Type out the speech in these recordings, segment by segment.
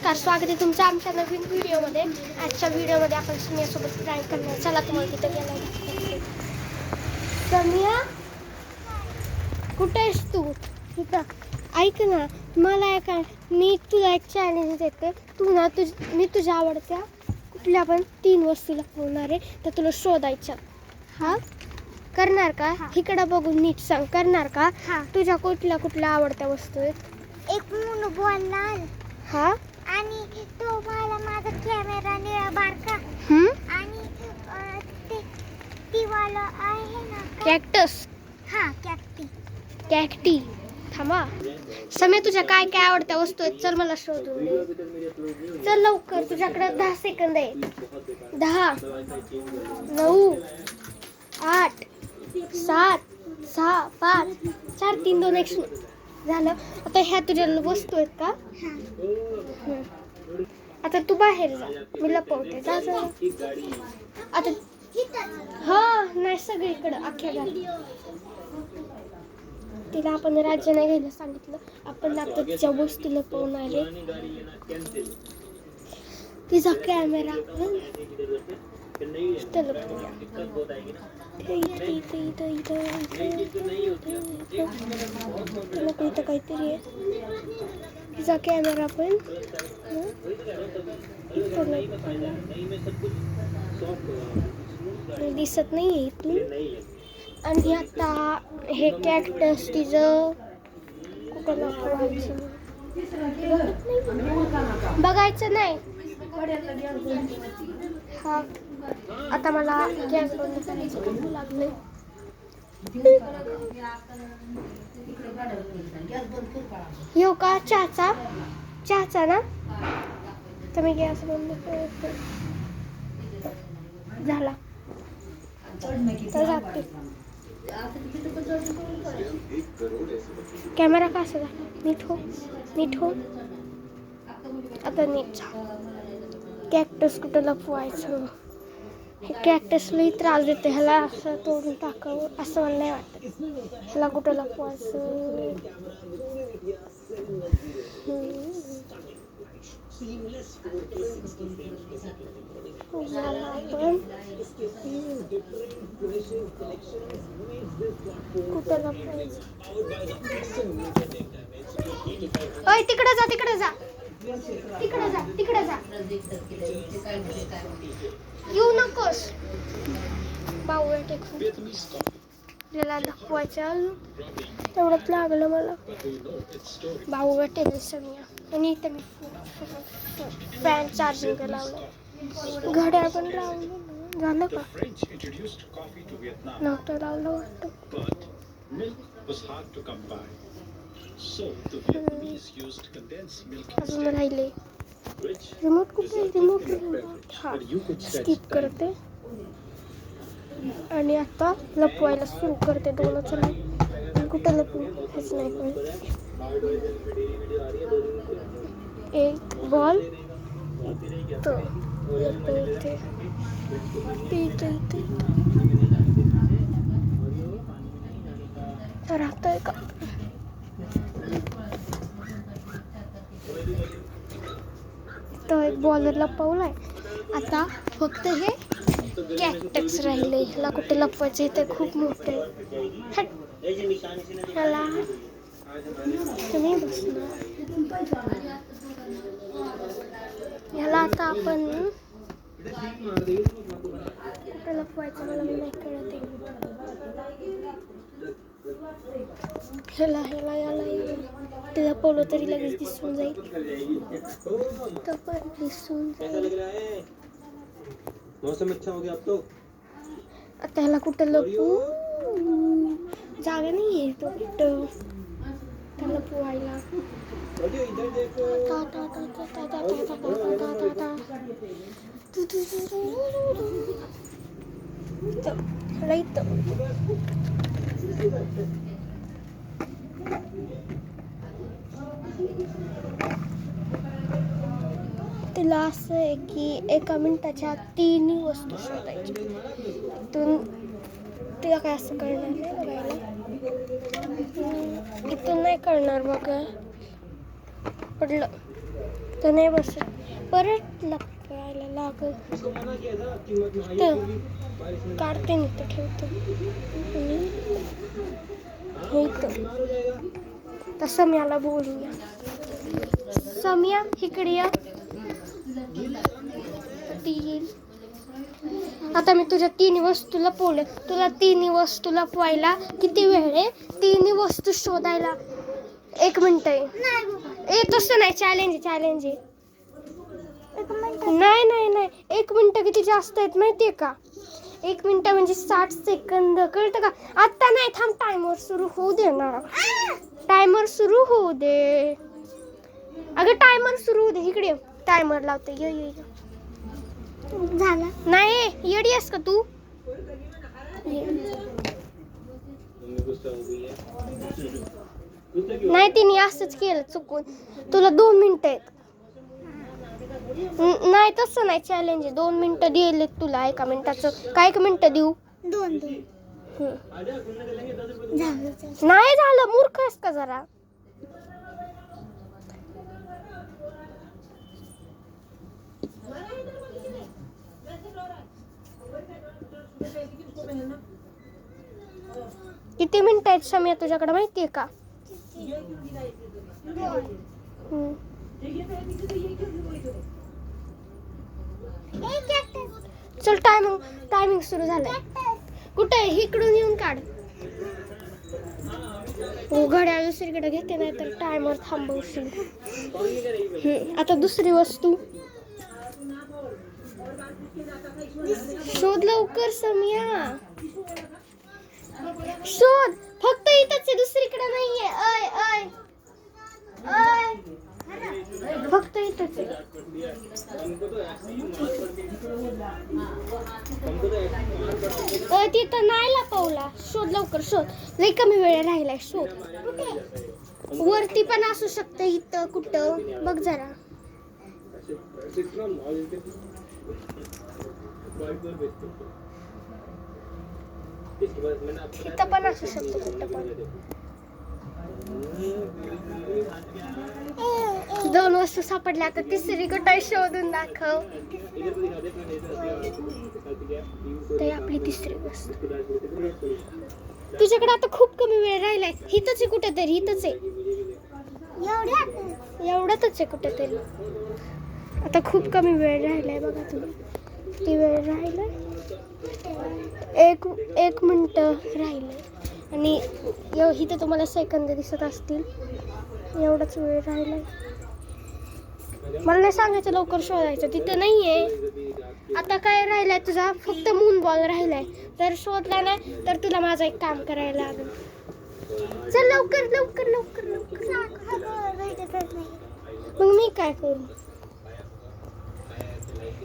नमस्कार, स्वागत आहे तुमचं आमच्या नवीन व्हिडिओमध्ये. आजच्या व्हिडिओमध्ये आपण समियासोबत प्रँक करणार. चला तुम्हाला तिथं गेला. समिया, कुठे आहेस तू? तिथं. ऐक ना, मला ऐका, मी तुला एक चॅलेंज देते. तू ना मी तुझ्या आवडत्या कुठल्या पण 3 वस्तूला पोहणार आहे, तर तुला शोधायच्या. हा करणार का? इकडं बघून नीट सांग, करणार का? तुझ्या कुठल्या आवडत्या वस्तू आहेत? एक मून बॉल लाल. हा, आणि तो मला माझा कॅमेरा निळा बारका. आणि ती वाला आहे ना कॅक्टस. हा, कॅक्टी. थांबा समय, तुझ्या काय काय आवडत्या वस्तू आहेत? चल मला शोधून दे. चल लवकर, तुझ्याकडे 10 सेकंद आहे. 10, 9, 8, 7, 6, 5, 4, 3, 2, 1 झालं. आता ह्या तुझ्या वस्तू आहेत का? आता तू बाहेर जा, मी लपवते. जा जा आता. हा नाही, सगळीकडं अख्ख्या घरात. तिला आपण राज्य नाही घ्यायला सांगितलं. आपण आता तिच्या वस्तू लपवणार आहे. तिचा कॅमेरा इथं काहीतरी आहे. तिचा कॅमेरा पण दिसत नाही इथून. आणि आता हे कॅक्टस तिचं कुठं लपवायचं? बघायचं नाही. हा, आता मला गॅस बंद करायचं लागले. येऊ का? चहाचा ना, तर मी गॅस बंद करते. झाला तर जाते. कॅमेरा का असं झाला? नीट हो. आता नीट झालं. कॅक्टस कुठं लपवायचं? हे कॅक्टस लई त्रास देते. ह्याला असं तोडून टाकावं असं मला नाही वाटत. ह्याला कुठं लपवायचं? आपण कुठं लपवायचं? ओय, तिकडे जा. येऊ नकोस. बावळ टेकून त्याला लपवायचं. तेवढंच लागलं मला. बावळ टेकले सगळ्या. आणि इथं मी फॅन चार्जिंग लावलं. घड्याळ पण लावलं. झालं का? नव्हतं लावलं वाटतं. अजून राहिले. रिमोट कुठे? हा, स्किप करते आणि आता लपवायला सुरू करते. दोनच नाही, कुठं लपवू हेच नाही कळत. एक बॉल तो राहतोय का? तो एक बॉल लपवलाय. आता फक्त हे कॅक्टस राहिले. ह्याला कुठे लपवायचं? इथे खूप मोठे. ह्याला तुम्ही बसणार. ह्याला आता आपण कुठे लपवायचं मला नाही कळत आहे. ह्याला ते लपवलं तरी लगेच दिसून जाईल. तो पण दिसून जाईल. मौसम अच्छा हो गया अब तो. आता ह्याला कुठं लपवू? जागा नाही आहे तो कुठं त्याला पोहायला. तिला असं आहे की एका मिनिटाच्या 3 वस्तू शोधायची. तिला काय असं कळणार नाही बघायला. इथून नाही कळणार. बघा पडलं. तर नाही बसत, परत लपवायला लागल. तर काढते मी, तर ठेवते तर सम्याला बोलूया. सम्या इकडे या. आता मी तुझ्या तिन्ही वस्तू लपवले. तुला तिन्ही वस्तू लपवायला किती वेळ आहे? तिन्ही वस्तू शोधायला 1 मिनिट आहे. तसं नाही, चॅलेंज आहे. नाही 1 मिनिट किती जास्त आहेत माहितीये का? 1 मिनिट म्हणजे 60 सेकंद, कळतं का? आता नाही, थांब, टायमर सुरू होऊ दे ना. टायमर सुरू होऊ दे. अगं टायमर सुरू होऊ दे. इकडे टायमर लावते. ये झालं नाही, येडी आहेस का तू? नाही, तिने असंच केलं चुकून. तुला 2 मिनिटं आहेत. नाही तसं नाही, चॅलेंज आहे. 2 मिनिटं दिले तुला. 1 मिनिटाचं काय 1 मिनिटं देऊ? 2 नाही झालं, मूर्ख आहेस का जरा? किती मिनिटं आहेत सम्या तुझ्याकडे माहितीये का? चल, टायमिंग सुरू झालंय. कुठे? इकडून येऊन काढ. घड्याळ दुसरीकडे घेते, नाही तर टायमर थांबवशील. आता दुसरी वस्तू शोध लवकर सम्या, शोध. फक्त इथंच आहे, दुसरीकडे नाहीये. फक्त इथंच आहे. तिथं नाही लपवला. शोध लवकर, शोध. लई कमी वेळ राहिलाय, शोध. वरती पण असू शकतं, इथं कुठं बघ जरा. इथं पण असू शकतो कुठं पण. 2 वस्तू सापडल्या, आता तिसरी कुठे शोधून दाखव. ते आपली तिसरी वस्तू. तुझ्याकडे आता खूप कमी वेळ राहिलाय. इथंच आहे कुठेतरी, इथंच आहे. एवढ्यातच आहे कुठेतरी. आता खूप कमी वेळ राहिलाय बघा तुम्ही. किती वेळ राहिलाय? 1 मिनिट राहिलंय. आणि इथं तुम्हाला सेकंद दिसत असतील. एवढाच वेळ राहिलाय. मला नाही सांगायचं, लवकर शोधायचं. तिथं नाहीये. आता काय राहिलंय तुझा? फक्त मून बॉल राहिलाय. तर शोधला नाही तर तुला माझं एक काम करायला लागेल. चल लवकर लवकर लवकर लवकर. मग मी काय करू?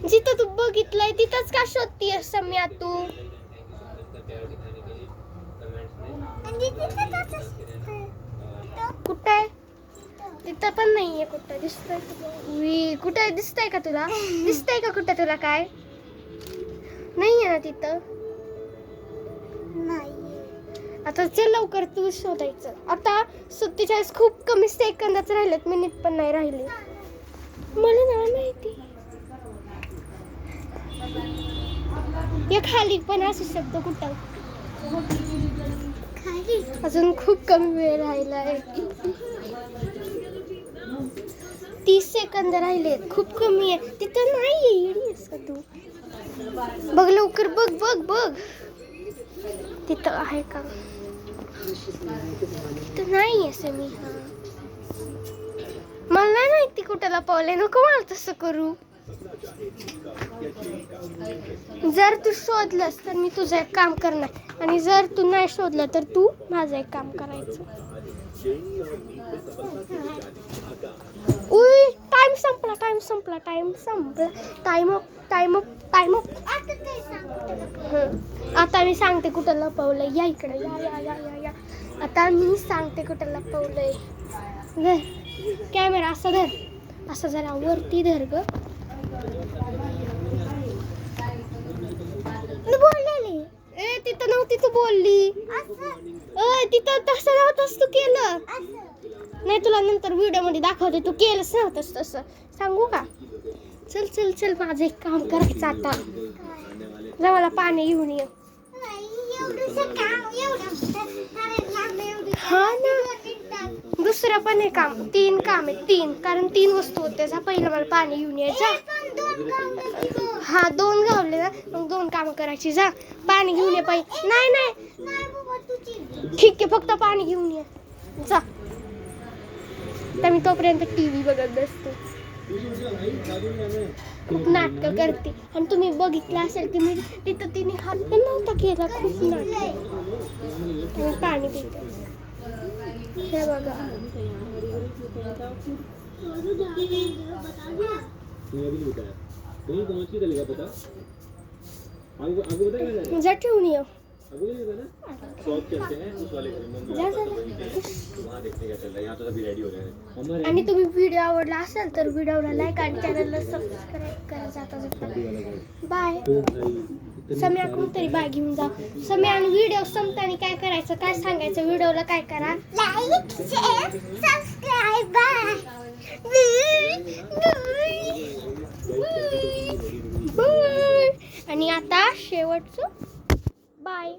जिथं तू बघितलंय तिथंच का शोधतीयस सम्या तू? कुठे? तिथं पण नाहीये. कुठं दिसतंय? कुठे दिसतंय का तुला? दिसतंय का कुठं तुला? काय नाहीये ना तिथं? नाही. आता चल लवकर, तू शोधायचं. आता 47 खूप कमी सेकंदच राहिलेत, मिनिट पण नाही राहिले. मला नाही माहिती. या खाली पण असू शकतो कुठं. अजून खूप कमी वेळ राहिलाय. 30 सेकंद राहिलेत. खूप कमी आहे. तिथं नाहीये. येडीस का तू? बघ लवकर, बघ बघ बघ. तिथं आहे का? तिथं नाहीये समी. मला नाही माहिती कुठं लपवलंय. नको मला तसं करू. जर तू शोधलंस तर मी तुझं एक काम करणार, आणि जर तू नाही शोधलं तर तू माझं एक काम करायचं. उई, टाइम संपला. Time up. आता मी सांगते कुठं लपवलंय. या इकडे, या. आता मी सांगते कुठं लपवलंय. कॅमेरा असं धर, असं जरा वरती धर ग. तिथं नव्हती तू बोलली. तिथं तसं नव्हतंस तू केलं. नाही, तुला नंतर व्हिडिओ मध्ये दाखवते. तू केलंच नव्हतंस तसं. सांगू का? चल चल चल, माझं एक काम करायचं आता. जा मला पाणी घेऊन ये. हा ना, दुसरं पण आहे काम. 3 काम आहे, 3. कारण 3 वस्तू होते. जा पहिलं मला पाणी घेऊन ये. जा. हा 2 गावले ना, मग 2 कामं करायची. जा पाणी घेऊन ये पहिले. नाही नाही, ठीक आहे, फक्त पाणी घेऊन ये. जा. तर मी तोपर्यंत TV बघत बसते. खूप नाटकं करते. आणि तुम्ही बघितलं असेल की मी तिथं तिने हात पण नव्हता केला. खूप नाटक. मी पाणी पिते. हे बघा. जा ठेवून ये. आणि तुम्ही व्हिडिओ आवडला असेल तर व्हिडिओला लाईक आणि चॅनलला सबस्क्राईब करा. जाता बाय. सम्या कोणतरी बाय घेऊन जा. सम्या, आणि व्हिडिओ संपताना काय करायचं, काय सांगायचं, व्हिडिओला काय करा? Like share subscribe bye. आणि आता शेवटचं बाय.